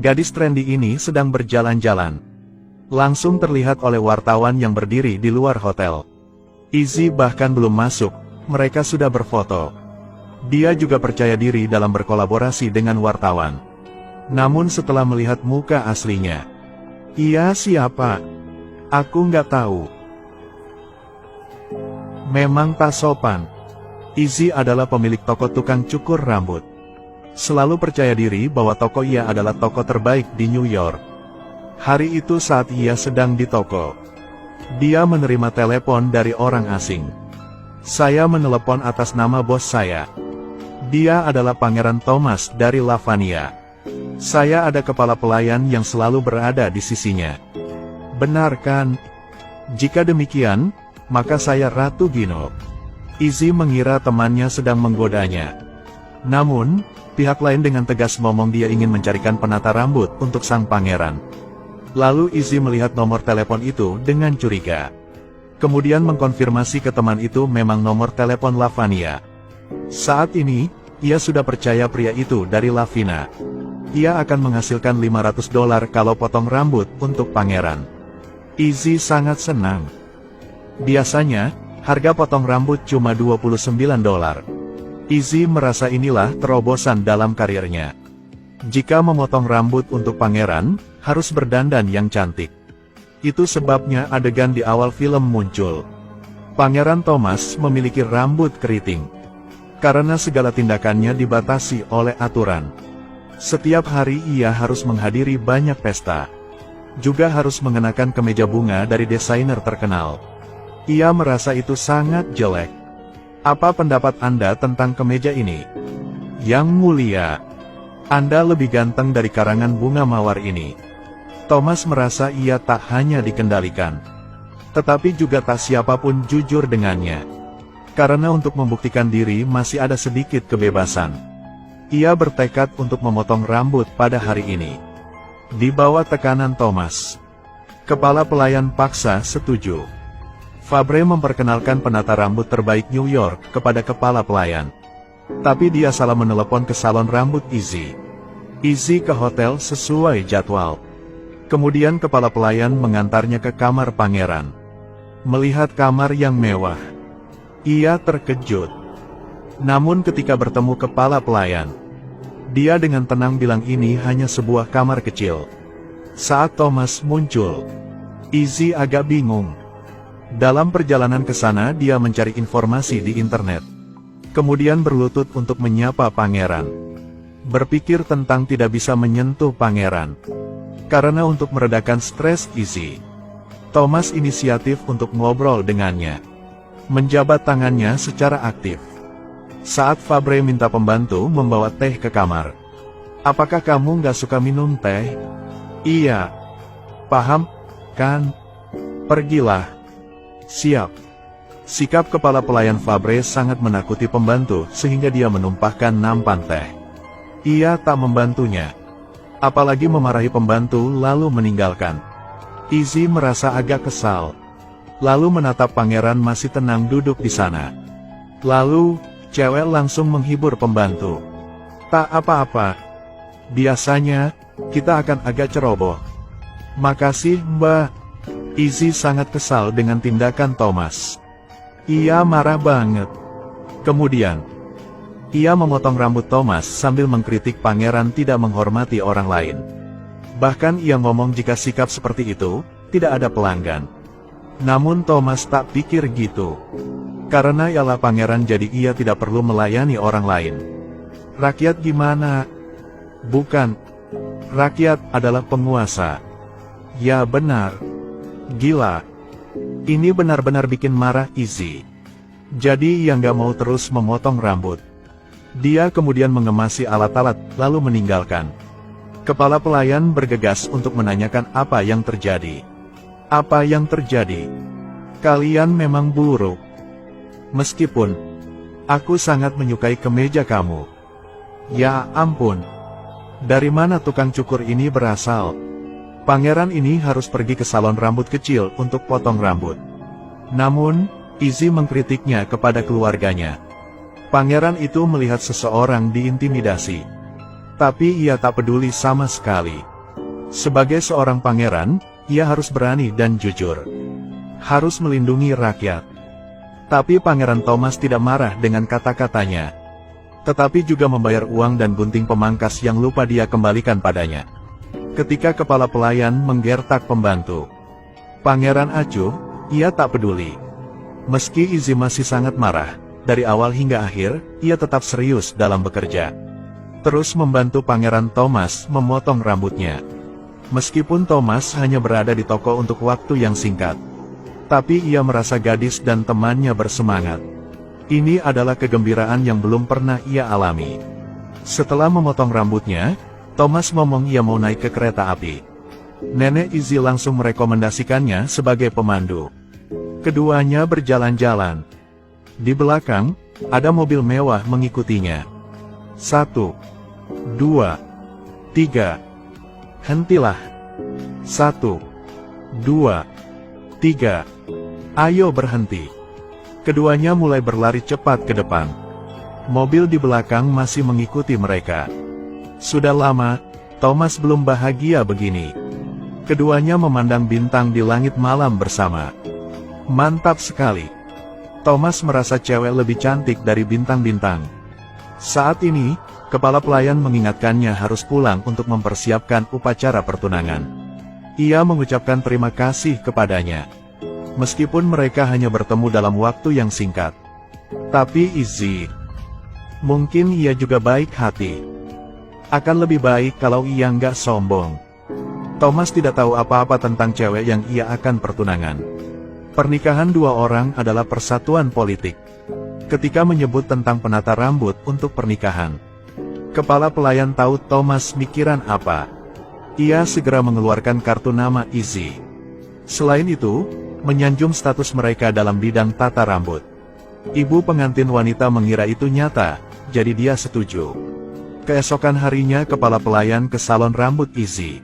Gadis trendy ini sedang berjalan-jalan. Langsung terlihat oleh wartawan yang berdiri di luar hotel. Izzy bahkan belum masuk, mereka sudah berfoto. Dia juga percaya diri dalam berkolaborasi dengan wartawan. Namun setelah melihat muka aslinya, "Ia siapa? Aku nggak tahu." Memang tak sopan. Izzy adalah pemilik toko tukang cukur rambut. Selalu percaya diri bahwa toko ia adalah toko terbaik di New York. Hari itu saat ia sedang di toko, dia menerima telepon dari orang asing. "Saya menelepon atas nama bos saya. Dia adalah Pangeran Thomas dari Lavania. Saya ada kepala pelayan yang selalu berada di sisinya." "Benar kan? Jika demikian, maka saya Ratu Gino." Izzy mengira temannya sedang menggodanya. Namun, pihak lain dengan tegas ngomong dia ingin mencarikan penata rambut untuk sang pangeran. Lalu Izzy melihat nomor telepon itu dengan curiga. Kemudian mengkonfirmasi ke teman itu memang nomor telepon Lavania. Saat ini, ia sudah percaya pria itu dari Lavina. Ia akan menghasilkan $500 kalau potong rambut untuk pangeran. Izzy sangat senang. Biasanya, harga potong rambut cuma $29. Izzy merasa inilah terobosan dalam karirnya. Jika memotong rambut untuk pangeran, harus berdandan yang cantik. Itu sebabnya adegan di awal film muncul. Pangeran Thomas memiliki rambut keriting. Karena segala tindakannya dibatasi oleh aturan. Setiap hari ia harus menghadiri banyak pesta. Juga harus mengenakan kemeja bunga dari desainer terkenal. Ia merasa itu sangat jelek. Apa pendapat Anda tentang kemeja ini? Yang mulia, Anda lebih ganteng dari karangan bunga mawar ini. Thomas merasa ia tak hanya dikendalikan, tetapi juga tak siapapun jujur dengannya. Karena untuk membuktikan diri masih ada sedikit kebebasan. Ia bertekad untuk memotong rambut pada hari ini. Di bawah tekanan Thomas, kepala pelayan paksa setuju. Fabre memperkenalkan penata rambut terbaik New York kepada kepala pelayan. Tapi dia salah menelepon ke salon rambut Izzy. Izzy ke hotel sesuai jadwal. Kemudian kepala pelayan mengantarnya ke kamar pangeran. Melihat kamar yang mewah, ia terkejut. Namun ketika bertemu kepala pelayan, dia dengan tenang bilang ini hanya sebuah kamar kecil. Saat Thomas muncul, Izzy agak bingung. Dalam perjalanan ke sana dia mencari informasi di internet. Kemudian berlutut untuk menyapa pangeran. Berpikir tentang tidak bisa menyentuh pangeran. Karena untuk meredakan stres Izzy, Thomas inisiatif untuk ngobrol dengannya. Menjabat tangannya secara aktif. Saat Fabre minta pembantu membawa teh ke kamar. "Apakah kamu nggak suka minum teh?" "Iya." "Paham, kan? Pergilah." "Siap." Sikap kepala pelayan Fabre sangat menakuti pembantu sehingga dia menumpahkan nampan teh. Ia tak membantunya. Apalagi memarahi pembantu lalu meninggalkan. Izzy merasa agak kesal. Lalu menatap pangeran masih tenang duduk di sana. Lalu, cewek langsung menghibur pembantu. "Tak apa-apa. Biasanya, kita akan agak ceroboh." "Makasih, Mbak." Izzy sangat kesal dengan tindakan Thomas. Ia marah banget. Kemudian, ia memotong rambut Thomas sambil mengkritik pangeran tidak menghormati orang lain. Bahkan ia ngomong jika sikap seperti itu, tidak ada pelanggan. Namun Thomas tak pikir gitu. Karena ialah pangeran jadi ia tidak perlu melayani orang lain. Rakyat gimana? Bukan. Rakyat adalah penguasa. Ya benar. Gila. Ini benar-benar bikin marah Izzy. Jadi ia nggak mau terus memotong rambut. Dia kemudian mengemasi alat-alat, lalu meninggalkan. Kepala pelayan bergegas untuk menanyakan apa yang terjadi. "Apa yang terjadi? Kalian memang buruk. Meskipun aku sangat menyukai kemeja kamu." "Ya ampun. Dari mana tukang cukur ini berasal?" Pangeran ini harus pergi ke salon rambut kecil untuk potong rambut. Namun, Izzy mengkritiknya kepada keluarganya. Pangeran itu melihat seseorang diintimidasi. Tapi ia tak peduli sama sekali. Sebagai seorang pangeran, ia harus berani dan jujur. Harus melindungi rakyat. Tapi Pangeran Thomas tidak marah dengan kata-katanya. Tetapi juga membayar uang dan gunting pemangkas yang lupa dia kembalikan padanya. Ketika kepala pelayan menggertak pembantu, pangeran acuh, ia tak peduli. Meski Izzy masih sangat marah, dari awal hingga akhir, ia tetap serius dalam bekerja. Terus membantu Pangeran Thomas memotong rambutnya. Meskipun Thomas hanya berada di toko untuk waktu yang singkat, tapi ia merasa gadis dan temannya bersemangat. Ini adalah kegembiraan yang belum pernah ia alami. Setelah memotong rambutnya, Thomas ngomong ia mau naik ke kereta api. Nenek Izzy langsung merekomendasikannya sebagai pemandu. Keduanya berjalan-jalan. Di belakang, ada mobil mewah mengikutinya. 1, 2, 3. Hentilah. 1, 2, 3. Ayo berhenti. Keduanya mulai berlari cepat ke depan. Mobil di belakang masih mengikuti mereka. Sudah lama, Thomas belum bahagia begini. Keduanya memandang bintang di langit malam bersama. Mantap sekali. Thomas merasa cewek lebih cantik dari bintang-bintang. Saat ini, kepala pelayan mengingatkannya harus pulang untuk mempersiapkan upacara pertunangan. Ia mengucapkan terima kasih kepadanya. Meskipun mereka hanya bertemu dalam waktu yang singkat. Tapi Izzy, mungkin ia juga baik hati. Akan lebih baik kalau ia nggak sombong. Thomas tidak tahu apa-apa tentang cewek yang ia akan pertunangan. Pernikahan dua orang adalah persatuan politik. Ketika menyebut tentang penata rambut untuk pernikahan, kepala pelayan tahu Thomas mikiran apa. Ia segera mengeluarkan kartu nama Izzy. Selain itu, menyanjung status mereka dalam bidang tata rambut. Ibu pengantin wanita mengira itu nyata, jadi dia setuju. Keesokan harinya kepala pelayan ke salon rambut Izzy,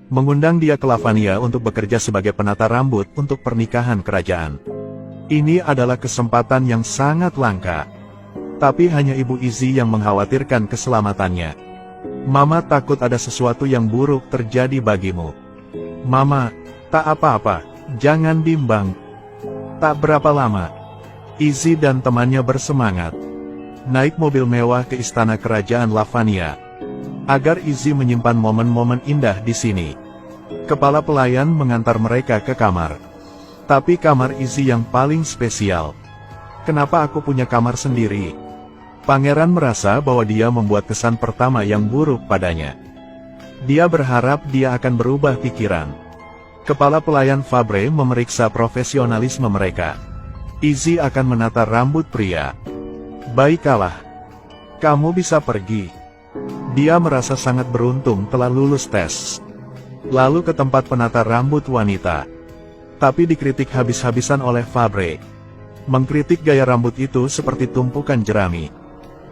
mengundang dia ke Lavania untuk bekerja sebagai penata rambut untuk pernikahan kerajaan. Ini adalah kesempatan yang sangat langka. Tapi hanya ibu Izzy yang mengkhawatirkan keselamatannya. Mama takut ada sesuatu yang buruk terjadi bagimu. Mama, tak apa-apa, jangan bimbang. Tak berapa lama, Izzy dan temannya bersemangat naik mobil mewah ke istana kerajaan Lavania. Agar Izzy menyimpan momen-momen indah di sini, kepala pelayan mengantar mereka ke kamar. Tapi kamar Izzy yang paling spesial. Kenapa aku punya kamar sendiri? Pangeran merasa bahwa dia membuat kesan pertama yang buruk padanya. Dia berharap dia akan berubah pikiran. Kepala pelayan Fabre memeriksa profesionalisme mereka. Izzy akan menata rambut pria. Baiklah, kamu bisa pergi. Dia merasa sangat beruntung telah lulus tes. Lalu ke tempat penata rambut wanita. Tapi dikritik habis-habisan oleh Fabre. Mengkritik gaya rambut itu seperti tumpukan jerami.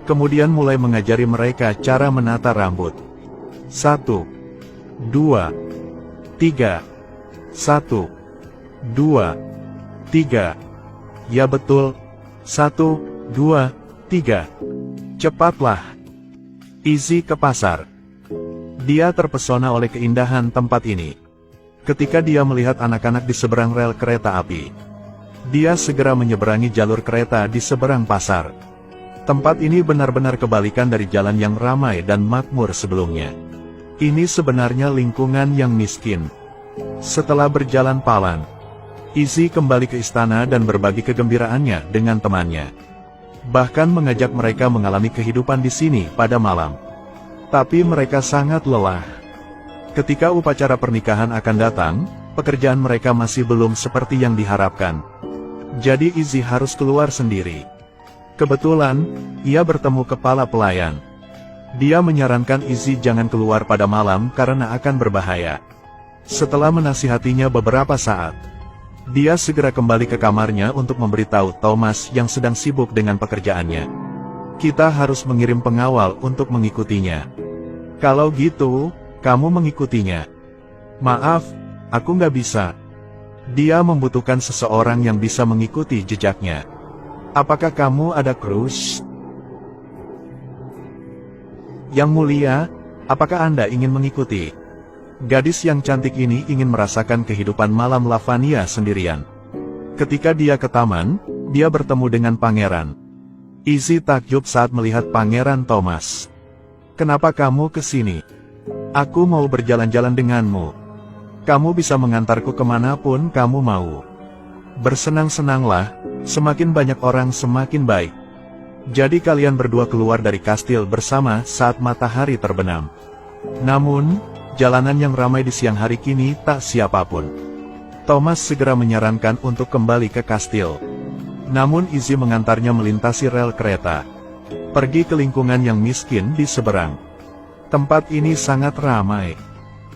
Kemudian mulai mengajari mereka cara menata rambut. 1, 2, 3. 1, 2, 3. Ya betul. 1, 2, 3. Cepatlah. Izzy ke pasar. Dia terpesona oleh keindahan tempat ini. Ketika dia melihat anak-anak di seberang rel kereta api, dia segera menyeberangi jalur kereta di seberang pasar. Tempat ini benar-benar kebalikan dari jalan yang ramai dan makmur sebelumnya. Ini sebenarnya lingkungan yang miskin. Setelah berjalan palan, Izzy kembali ke istana dan berbagi kegembiraannya dengan temannya. Bahkan mengajak mereka mengalami kehidupan di sini pada malam. Tapi mereka sangat lelah. Ketika upacara pernikahan akan datang, pekerjaan mereka masih belum seperti yang diharapkan. Jadi Izzy harus keluar sendiri. Kebetulan, ia bertemu kepala pelayan. Dia menyarankan Izzy jangan keluar pada malam karena akan berbahaya. Setelah menasihatinya beberapa saat, dia segera kembali ke kamarnya untuk memberitahu Thomas yang sedang sibuk dengan pekerjaannya. Kita harus mengirim pengawal untuk mengikutinya. Kalau gitu, kamu mengikutinya. Maaf, aku nggak bisa. Dia membutuhkan seseorang yang bisa mengikuti jejaknya. Apakah kamu ada crush? Yang mulia, Apakah Anda ingin mengikuti? Gadis yang cantik ini ingin merasakan kehidupan malam Lavania sendirian. Ketika dia ke taman, dia bertemu dengan pangeran. Izzy takjub saat melihat Pangeran Thomas. "Kenapa kamu ke sini? Aku mau berjalan-jalan denganmu. Kamu bisa mengantarku kemanapun kamu mau. Bersenang-senanglah, semakin banyak orang semakin baik." Jadi kalian berdua keluar dari kastil bersama saat matahari terbenam. Namun, jalanan yang ramai di siang hari kini tak siapapun. Thomas segera menyarankan untuk kembali ke kastil. Namun Izzy mengantarnya melintasi rel kereta. Pergi ke lingkungan yang miskin di seberang. Tempat ini sangat ramai.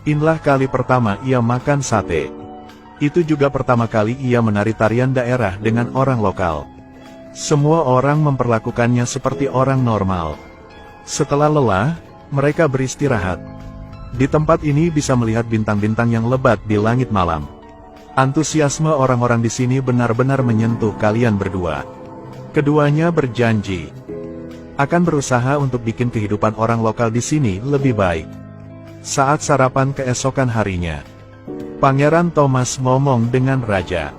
Inilah kali pertama ia makan sate. Itu juga pertama kali ia menari tarian daerah dengan orang lokal. Semua orang memperlakukannya seperti orang normal. Setelah lelah, mereka beristirahat. Di tempat ini bisa melihat bintang-bintang yang lebat di langit malam. Antusiasme orang-orang di sini benar-benar menyentuh kalian berdua. Keduanya berjanji akan berusaha untuk bikin kehidupan orang lokal di sini lebih baik. Saat sarapan keesokan harinya, Pangeran Thomas ngomong dengan raja.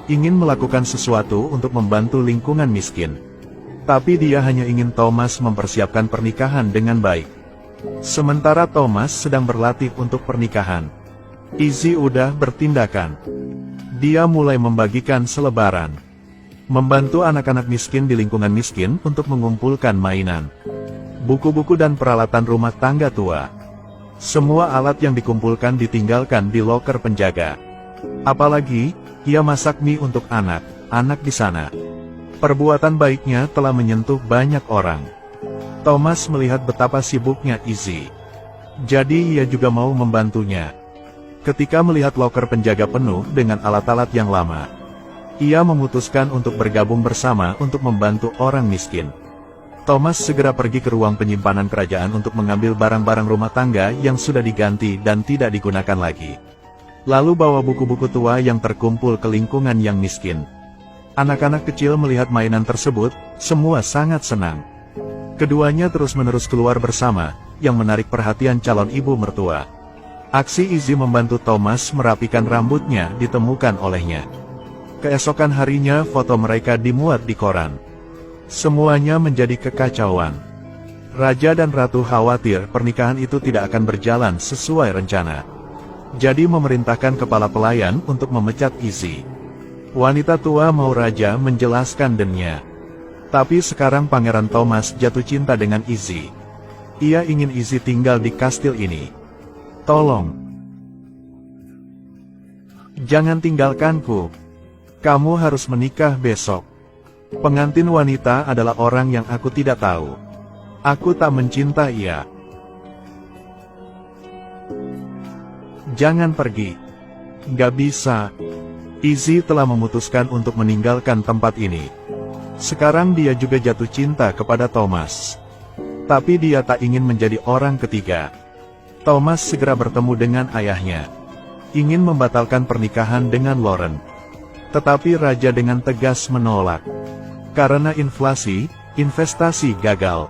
Ingin melakukan sesuatu untuk membantu lingkungan miskin. Tapi dia hanya ingin Thomas mempersiapkan pernikahan dengan baik. Sementara Thomas sedang berlatih untuk pernikahan, Izzy udah bertindakan. Dia mulai membagikan selebaran. Membantu anak-anak miskin di lingkungan miskin untuk mengumpulkan mainan, buku-buku dan peralatan rumah tangga tua. Semua alat yang dikumpulkan ditinggalkan di loker penjaga. Apalagi, ia masak mie untuk anak-anak di sana. Perbuatan baiknya telah menyentuh banyak orang. Thomas melihat betapa sibuknya Izzy. Jadi ia juga mau membantunya. Ketika melihat loker penjaga penuh dengan alat-alat yang lama, ia memutuskan untuk bergabung bersama untuk membantu orang miskin. Thomas segera pergi ke ruang penyimpanan kerajaan untuk mengambil barang-barang rumah tangga yang sudah diganti dan tidak digunakan lagi. Lalu bawa buku-buku tua yang terkumpul ke lingkungan yang miskin. Anak-anak kecil melihat mainan tersebut, semua sangat senang. Keduanya terus-menerus keluar bersama, yang menarik perhatian calon ibu mertua. Aksi Izzy membantu Thomas merapikan rambutnya ditemukan olehnya. Keesokan harinya foto mereka dimuat di koran. Semuanya menjadi kekacauan. Raja dan Ratu khawatir pernikahan itu tidak akan berjalan sesuai rencana. Jadi memerintahkan kepala pelayan untuk memecat Izzy. Wanita tua mau raja menjelaskan dennya. Tapi sekarang Pangeran Thomas jatuh cinta dengan Izzy. Ia ingin Izzy tinggal di kastil ini. Tolong, jangan tinggalkanku. Kamu harus menikah besok. Pengantin wanita adalah orang yang aku tidak tahu. Aku tak mencinta ia. Jangan pergi. Gak bisa. Izzy telah memutuskan untuk meninggalkan tempat ini. Sekarang dia juga jatuh cinta kepada Thomas. Tapi dia tak ingin menjadi orang ketiga. Thomas segera bertemu dengan ayahnya. Ingin membatalkan pernikahan dengan Lauren. Tetapi raja dengan tegas menolak. Karena inflasi, investasi gagal.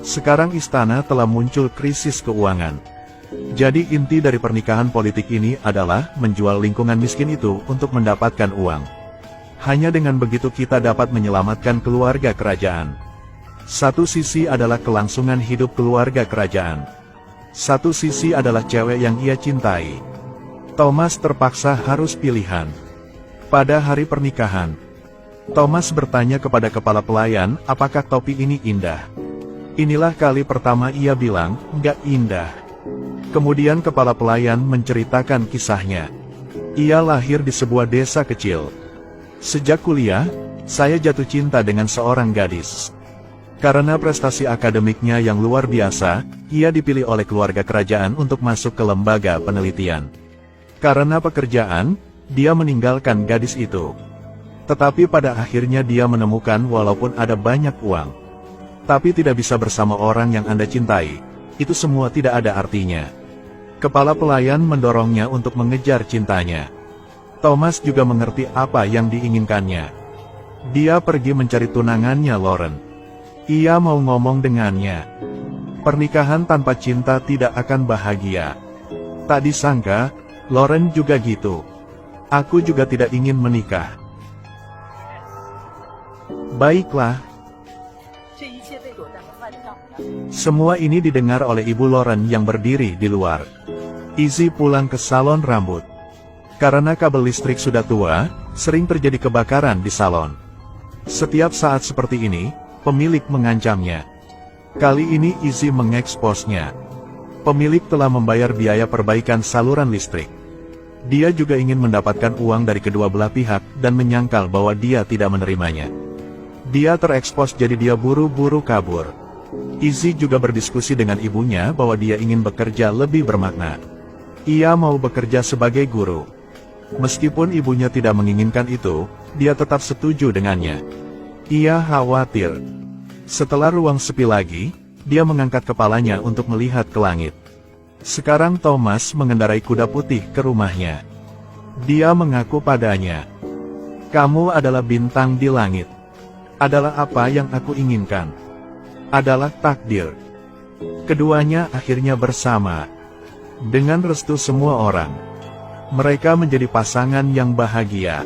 Sekarang istana telah muncul krisis keuangan. Jadi inti dari pernikahan politik ini adalah menjual lingkungan miskin itu untuk mendapatkan uang. Hanya dengan begitu kita dapat menyelamatkan keluarga kerajaan. Satu sisi adalah kelangsungan hidup keluarga kerajaan. Satu sisi adalah cewek yang ia cintai. Thomas terpaksa harus pilihan. Pada hari pernikahan, Thomas bertanya kepada kepala pelayan, apakah topi ini indah? Inilah kali pertama ia bilang, nggak indah. Kemudian kepala pelayan menceritakan kisahnya. Ia lahir di sebuah desa kecil. Sejak kuliah, saya jatuh cinta dengan seorang gadis. Karena prestasi akademiknya yang luar biasa, ia dipilih oleh keluarga kerajaan untuk masuk ke lembaga penelitian. Karena pekerjaan, dia meninggalkan gadis itu. Tetapi pada akhirnya dia menemukan walaupun ada banyak uang, tapi tidak bisa bersama orang yang Anda cintai, itu semua tidak ada artinya. Kepala pelayan mendorongnya untuk mengejar cintanya. Thomas juga mengerti apa yang diinginkannya. Dia pergi mencari tunangannya Lauren. Ia mau ngomong dengannya. Pernikahan tanpa cinta tidak akan bahagia. Tak disangka, Lauren juga gitu. Aku juga tidak ingin menikah. Baiklah. Semua ini didengar oleh Ibu Lauren yang berdiri di luar. Izzy pulang ke salon rambut. Karena kabel listrik sudah tua, sering terjadi kebakaran di salon. Setiap saat seperti ini, pemilik mengancamnya. Kali ini Izzy mengeksposnya. Pemilik telah membayar biaya perbaikan saluran listrik. Dia juga ingin mendapatkan uang dari kedua belah pihak dan menyangkal bahwa dia tidak menerimanya. Dia terekspos jadi dia buru-buru kabur. Izzy juga berdiskusi dengan ibunya bahwa dia ingin bekerja lebih bermakna. Ia mau bekerja sebagai guru. Meskipun ibunya tidak menginginkan itu, dia tetap setuju dengannya. Ia khawatir. Setelah ruang sepi lagi, dia mengangkat kepalanya untuk melihat ke langit. Sekarang Thomas mengendarai kuda putih ke rumahnya. Dia mengaku padanya, "Kamu adalah bintang di langit. Adalah apa yang aku inginkan. Adalah takdir." Keduanya akhirnya bersama. Dengan restu semua orang, mereka menjadi pasangan yang bahagia.